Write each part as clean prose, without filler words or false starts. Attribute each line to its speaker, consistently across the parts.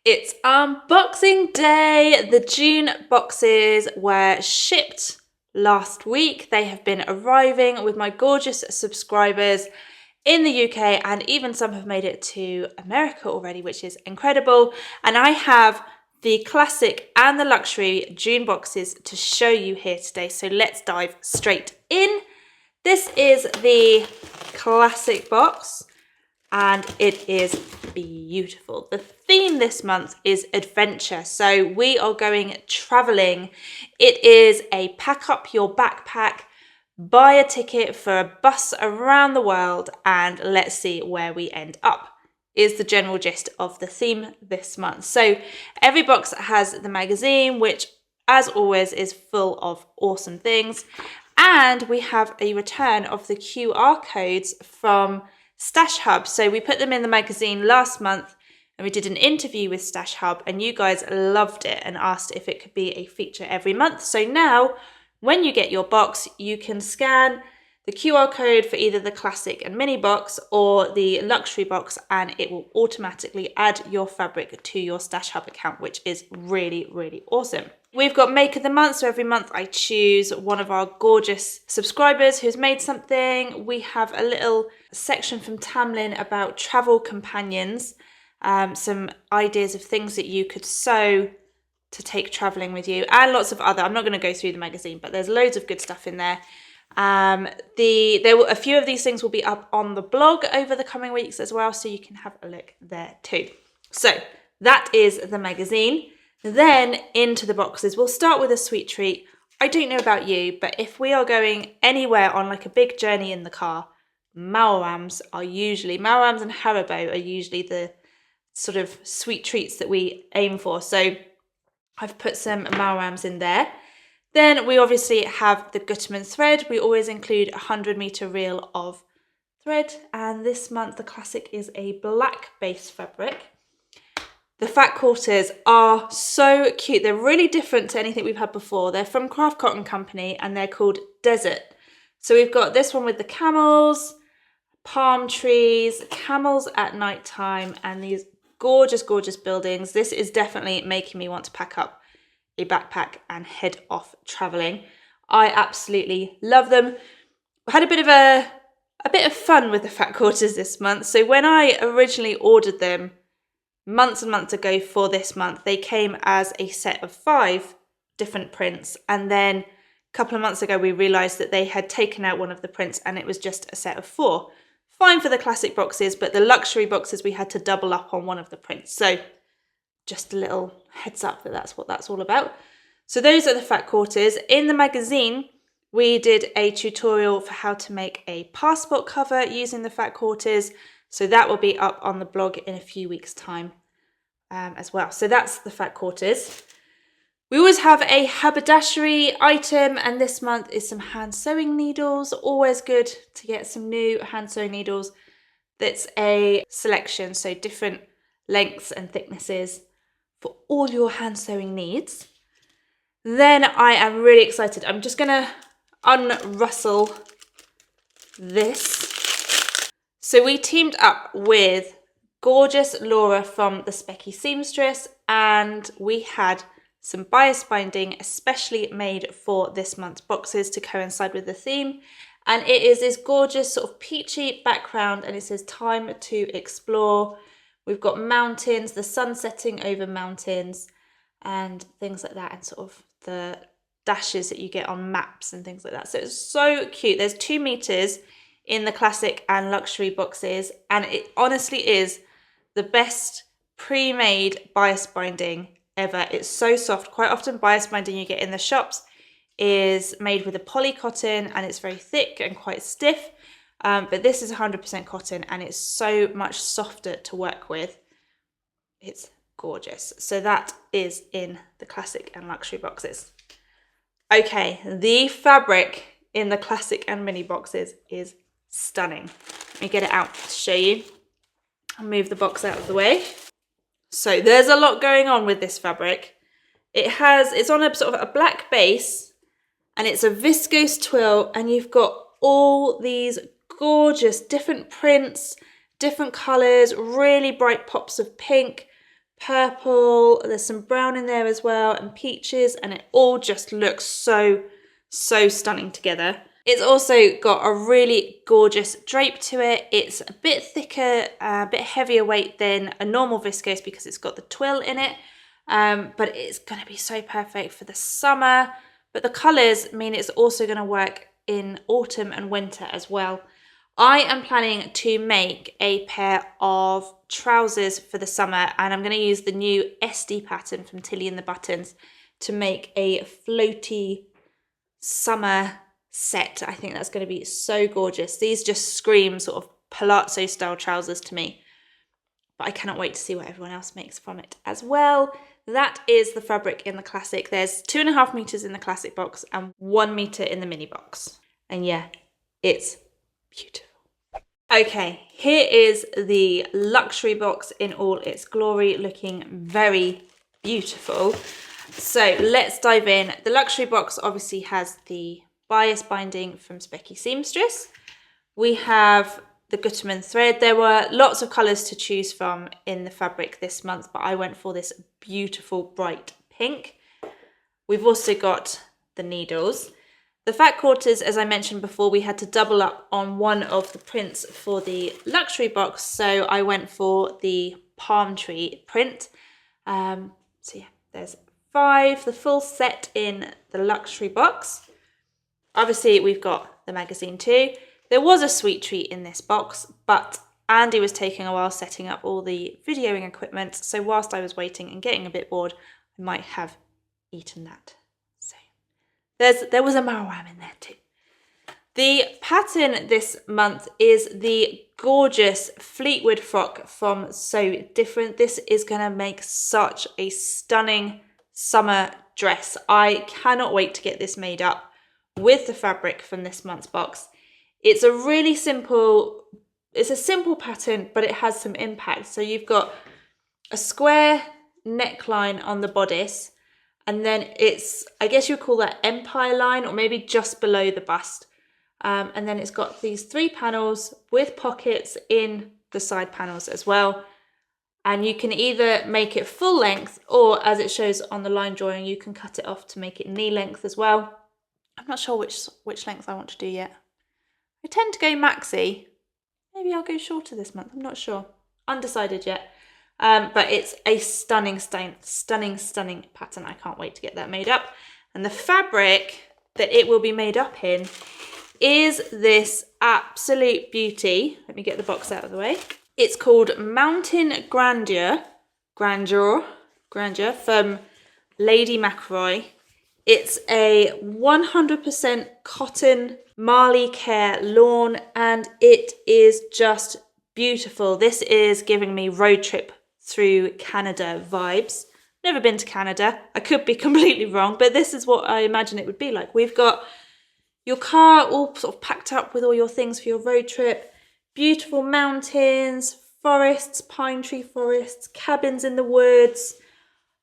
Speaker 1: It's unboxing day. The June boxes were shipped last week. They have been arriving with my gorgeous subscribers in the UK, and even some have made it to America already, which is incredible. And I have the classic and the luxury June boxes to show you here today. So let's dive straight in. This is the classic box, and it is beautiful. The theme this month is adventure, so we are going traveling. It is a pack up your backpack, buy a ticket for a bus around the world, and let's see where we end up, is the general gist of the theme this month. So every box has the magazine, which as always is full of awesome things, and we have a return of the QR codes from Stash Hub. So we put them in the magazine last month and we did an interview with Stash Hub, and you guys loved it and asked if it could be a feature every month. So now when you get your box, you can scan the QR code for either the classic and mini box or the luxury box, and it will automatically add your fabric to your Stash Hub account, which is really, really awesome. We've got Make of the Month, so every month I choose one of our gorgeous subscribers who's made something. We have a little section from Tamlin about travel companions, some ideas of things that you could sew to take traveling with you, and lots of other. I'm not going to go through the magazine, but there's loads of good stuff in there. A few of these things will be up on the blog over the coming weeks as well, so you can have a look there too. So that is the magazine. Then into the boxes. We'll start with a sweet treat. I don't know about you, but if we are going anywhere on like a big journey in the car, Malrams and Haribo are usually the sort of sweet treats that we aim for. So I've put some Malrams in there. Then we obviously have the Gutterman thread. We always include a 100-meter reel of thread, and this month the classic is a black base fabric. The fat quarters are so cute. They're really different to anything we've had before. They're from Craft Cotton Company and they're called Desert. So we've got this one with the camels, palm trees, camels at night time, and these gorgeous, gorgeous buildings. This is definitely making me want to pack up a backpack and head off traveling. I absolutely love them. I had a bit of fun with the fat quarters this month. So when I originally ordered them months and months ago for this month, they came as a set of 5 different prints, and then a couple of months ago we realised that they had taken out one of the prints and it was just a set of 4. Fine for the classic boxes, but the luxury boxes we had to double up on one of the prints. So just a little heads up that that's what that's all about. So those are the fat quarters. In the magazine we did a tutorial for how to make a passport cover using the fat quarters, so that will be up on the blog in a few weeks' time as well. So that's the fat quarters. We always have a haberdashery item, and this month is some hand sewing needles. Always good to get some new hand sewing needles. That's a selection, so different lengths and thicknesses for all your hand sewing needs. Then I am really excited. I'm just going to unrustle this. So we teamed up with gorgeous Laura from the Specky Seamstress, and we had some bias binding especially made for this month's boxes to coincide with the theme. And it is this gorgeous sort of peachy background, and it says time to explore. We've got mountains, the sun setting over mountains and things like that, and sort of the dashes that you get on maps and things like that. So it's so cute. There's 2 meters in the classic and luxury boxes, and it honestly is the best pre-made bias binding ever. It's so soft. Quite often bias binding you get in the shops is made with a poly cotton and it's very thick and quite stiff, but this is 100% cotton and it's so much softer to work with. It's gorgeous. So that is in the classic and luxury boxes. Okay, the fabric in the classic and mini boxes is stunning. Let me get it out to show you. I'll move the box out of the way. So there's a lot going on with this fabric. It's on a sort of a black base, and it's a viscose twill, and you've got all these gorgeous different prints, different colours, really bright pops of pink, purple, there's some brown in there as well, and peaches, and it all just looks so stunning together. It's also got a really gorgeous drape to it. It's a bit thicker, a bit heavier weight than a normal viscose because it's got the twill in it, but it's going to be so perfect for the summer. But the colours mean it's also going to work in autumn and winter as well. I am planning to make a pair of trousers for the summer, and I'm going to use the new SD pattern from Tilly and the Buttons to make a floaty summer set. I think that's going to be so gorgeous. These just scream sort of palazzo style trousers to me, but I cannot wait to see what everyone else makes from it as well. That is the fabric in the classic. There's 2.5 meters in the classic box and 1 meter in the mini box, and yeah, it's beautiful. Okay, here is the luxury box in all its glory, looking very beautiful. So let's dive in. The luxury box obviously has the bias binding from Specky Seamstress. We have the Gutermann thread. There were lots of colours to choose from in the fabric this month, but I went for this beautiful bright pink. We've also got the needles. The fat quarters, as I mentioned before, we had to double up on one of the prints for the luxury box, so I went for the palm tree print. So yeah, there's 5, the full set in the luxury box. Obviously, we've got the magazine too. There was a sweet treat in this box, but Andy was taking a while setting up all the videoing equipment, so whilst I was waiting and getting a bit bored, I might have eaten that. So there was a marwam in there too. The pattern this month is the gorgeous Fleetwood Frock from So Different. This is going to make such a stunning summer dress. I cannot wait to get this made up with the fabric from this month's box. It's a really simple, it's a simple pattern, but it has some impact. So you've got a square neckline on the bodice, and then it's, I guess you'd call that empire line, or maybe just below the bust. And then it's got these 3 panels with pockets in the side panels as well. And you can either make it full length, or as it shows on the line drawing, you can cut it off to make it knee length as well. I'm not sure which length I want to do yet. I tend to go maxi. Maybe I'll go shorter this month. I'm not sure. Undecided yet. But it's a stunning pattern. I can't wait to get that made up. And the fabric that it will be made up in is this absolute beauty. Let me get the box out of the way. It's called Mountain Grandeur from Lady McElroy. It's a 100% cotton Marley Care lawn, and it is just beautiful. This is giving me road trip through Canada vibes. Never been to Canada. I could be completely wrong, but this is what I imagine it would be like. We've got your car all sort of packed up with all your things for your road trip. Beautiful mountains, forests, pine tree forests, cabins in the woods,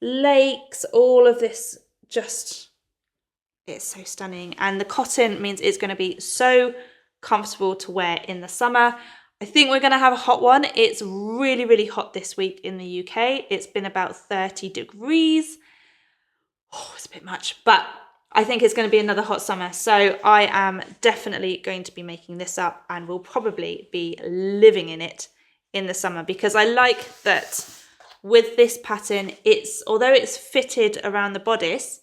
Speaker 1: lakes, all of this just, it's so stunning. And the cotton means it's going to be so comfortable to wear in the summer. I think we're going to have a hot one. It's really, really hot this week in the UK. It's been about 30 degrees. Oh, it's a bit much, but I think it's going to be another hot summer. So I am definitely going to be making this up, and will probably be living in it in the summer, because I like that with this pattern, although it's fitted around the bodice,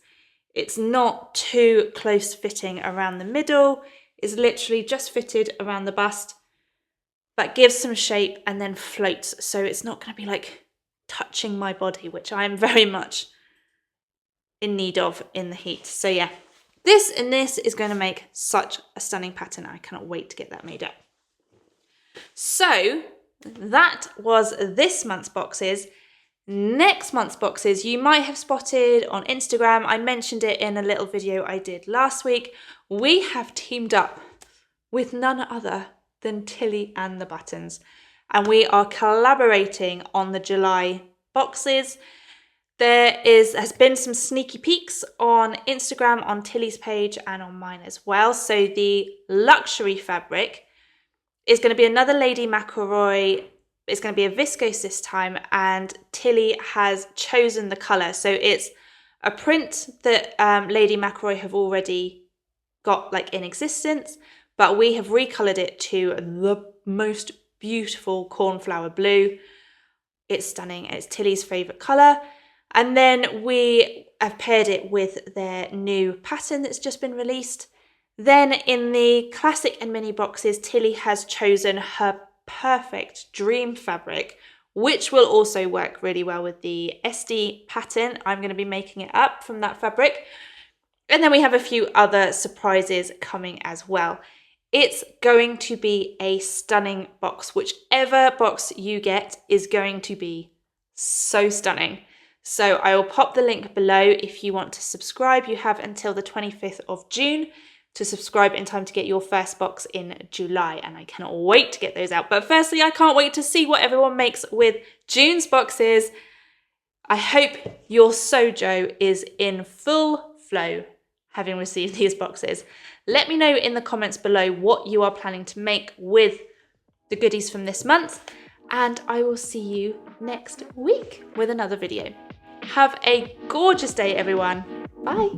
Speaker 1: it's not too close fitting around the middle. It's literally just fitted around the bust, but gives some shape and then floats. So it's not going to be like touching my body, which I am very much in need of in the heat. So yeah, this is going to make such a stunning pattern. I cannot wait to get that made up. So that was this month's boxes. Next month's boxes, you might have spotted on Instagram. I mentioned it in a little video I did last week. We have teamed up with none other than Tilly and the Buttons, and we are collaborating on the July boxes. There has been some sneaky peeks on Instagram, on Tilly's page and on mine as well. So the luxury fabric is going to be another Lady McElroy it's going to be a viscose this time, and Tilly has chosen the colour. So it's a print that Lady McElroy have already got like in existence, but we have recoloured it to the most beautiful cornflower blue. It's stunning. It's Tilly's favourite colour. And then we have paired it with their new pattern that's just been released. Then in the classic and mini boxes, Tilly has chosen her perfect dream fabric, which will also work really well with the SD pattern. I'm going to be making it up from that fabric. And then we have a few other surprises coming as well. It's going to be a stunning box. Whichever box you get is going to be so stunning. So I will pop the link below if you want to subscribe. You have until the 25th of June to subscribe in time to get your first box in July. And I cannot wait to get those out. But firstly, I can't wait to see what everyone makes with June's boxes. I hope your Sojo is in full flow having received these boxes. Let me know in the comments below what you are planning to make with the goodies from this month, and I will see you next week with another video. Have a gorgeous day, everyone. Bye.